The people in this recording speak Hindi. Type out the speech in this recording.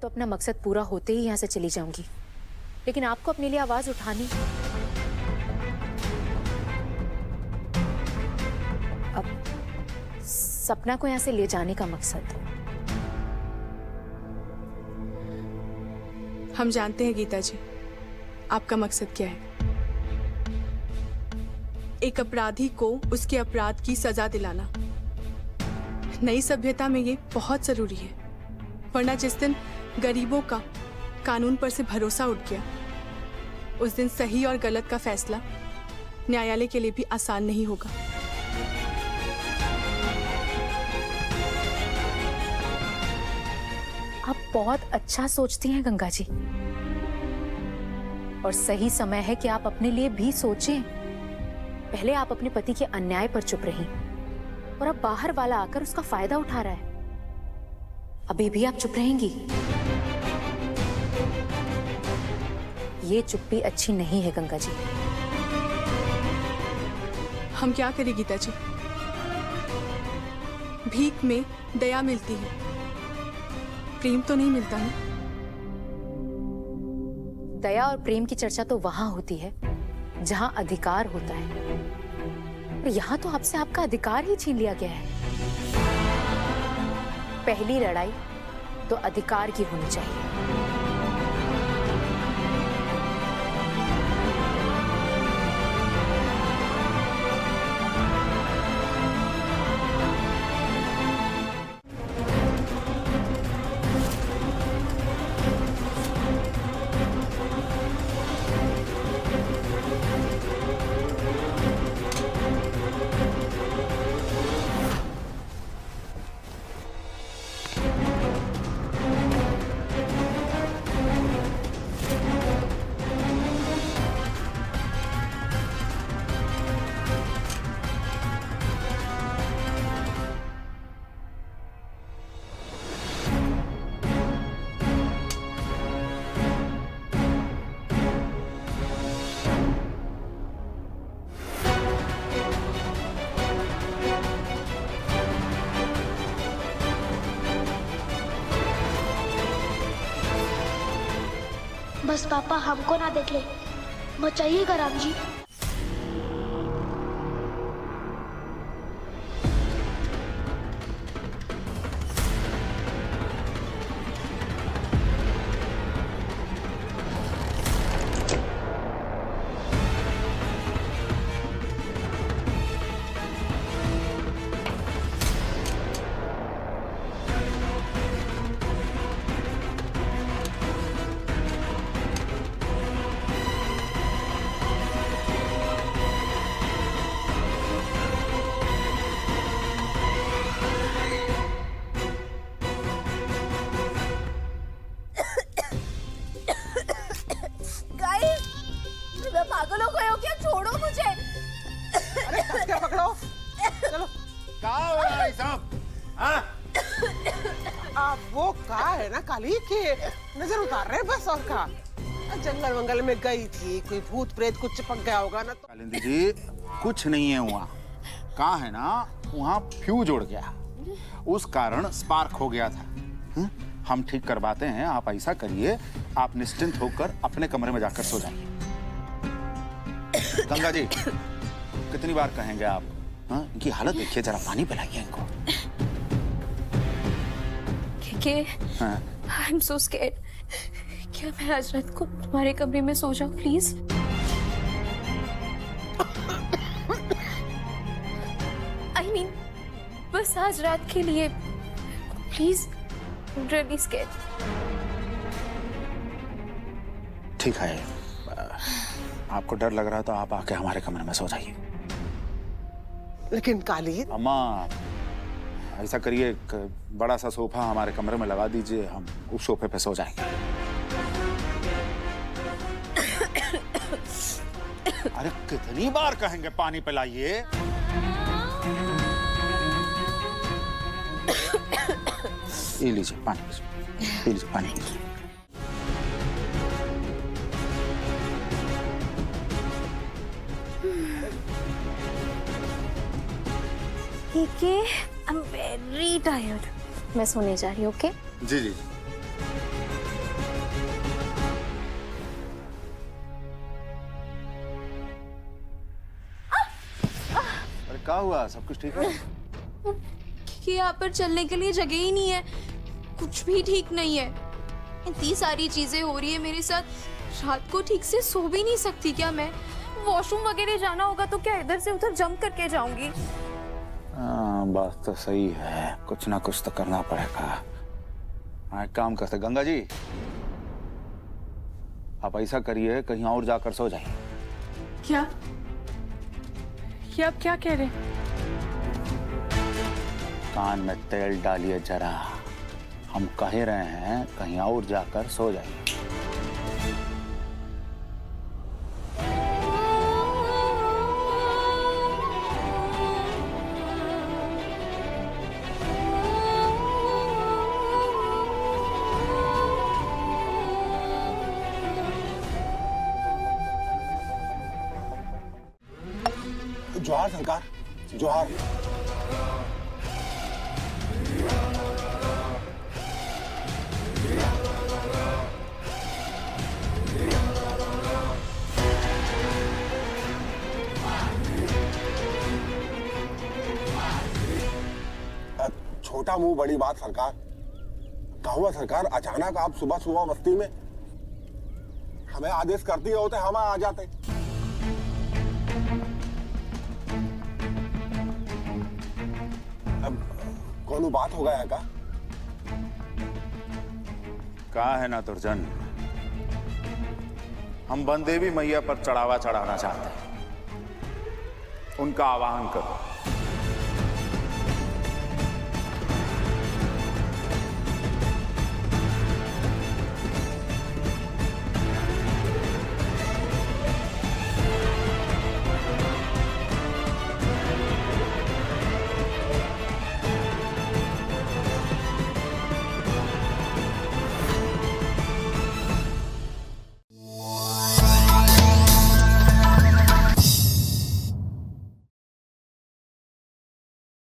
तो अपना मकसद पूरा होते ही यहाँ से चली जाऊंगी, लेकिन आपको अपने लिए आवाज उठानी। अब सपना को यहाँ से ले जाने का मकसद। हम जानते हैं गीता जी, आपका मकसद क्या है। एक अपराधी को उसके अपराध की सजा दिलाना। नई सभ्यता में ये बहुत जरूरी है, वरना जिस दिन गरीबों का कानून पर से भरोसा उठ गया, उस दिन सही और गलत का फैसला न्यायालय के लिए भी आसान नहीं होगा। आप बहुत अच्छा सोचती हैं गंगा जी, और सही समय है कि आप अपने लिए भी सोचें। पहले आप अपने पति के अन्याय पर चुप रहीं, और अब बाहर वाला आकर उसका फायदा उठा रहा है। अभी भी आप चुप रहेंगी? ये चुप्पी अच्छी नहीं है गंगा जी। हम क्या करें गीता जी, भीख में दया मिलती है, प्रेम तो नहीं मिलता ना। दया और प्रेम की चर्चा तो वहां होती है जहां अधिकार होता है, और यहां तो आपसे आपका अधिकार ही छीन लिया गया है। पहली लड़ाई तो अधिकार की होनी चाहिए। बस पापा हमको ना देख ले, बचाइएगा राम जी। पागल हो गए हो क्या? छोड़ो मुझे। अरे क्या पकड़ो, चलो। क्या हो रहा है साहब? वो का है ना काली के नजर उतार रहे बस, और का जंगल वंगल में गई थी, कोई भूत प्रेत कुछ चिपक गया होगा ना। तो कालिंदी जी कुछ नहीं है वहाँ, कहाँ है ना वहाँ फ्यूज उड़ गया, उस कारण स्पार्क हो गया था। हम ठीक करवाते हैं, आप ऐसा करिए, आप निश्चिंत होकर अपने कमरे में जाकर सो जाइए। गंगा जी कितनी बार कहेंगे आप? इनकी हालत देखिए, जरा पानी पिलाइए इनको। I'm so scared. क्या मैं आज रात को तुम्हारे कमरे में सो जाऊं प्लीज? I mean, बस आज रात के लिए प्लीज। I'm really scared. ठीक है, आपको डर लग रहा है तो आप आके हमारे कमरे में सो जाइए। लेकिन काली अम्मा ऐसा करिए, एक बड़ा सा सोफा हमारे कमरे में लगा दीजिए, हम उस सोफे पे सो जाएंगे। अरे कितनी बार कहेंगे पानी पिलाइए। ये लीजिए पानी, पी लीजिए पानी। ठीक है, I'm very tired. मैं सोने जा रही हूँ, ओके? जी जी। क्या हुआ? सब कुछ ठीक है? कि यहाँ पर चलने के लिए जगह ही नहीं है, कुछ भी ठीक नहीं है। इतनी सारी चीजें हो रही है मेरे साथ, रात को ठीक से सो भी नहीं सकती। क्या मैं वॉशरूम वगैरह जाना होगा तो क्या इधर से उधर जंप करके जाऊंगी? हाँ, बात तो सही है, कुछ ना कुछ तो करना पड़ेगा। हाँ, एक काम करते गंगा जी, आप ऐसा करिए कहीं और जाकर सो जाइए। क्या ये आप क्या कह रहे हैं? कान में तेल डालिए जरा, हम कह रहे हैं कहीं और जाकर सो जाइए। जोहार सरकार, जोहार। छोटा मुंह बड़ी बात सरकार। क्या हुआ सरकार, अचानक आप सुबह सुबह बस्ती में? हमें आदेश करती होते हम आ जाते। अब कौन बात हो गया है? कहा है ना दुर्जन, हम बनदेवी मैया पर चढ़ावा चढ़ाना चाहते हैं। उनका आवाहन करो।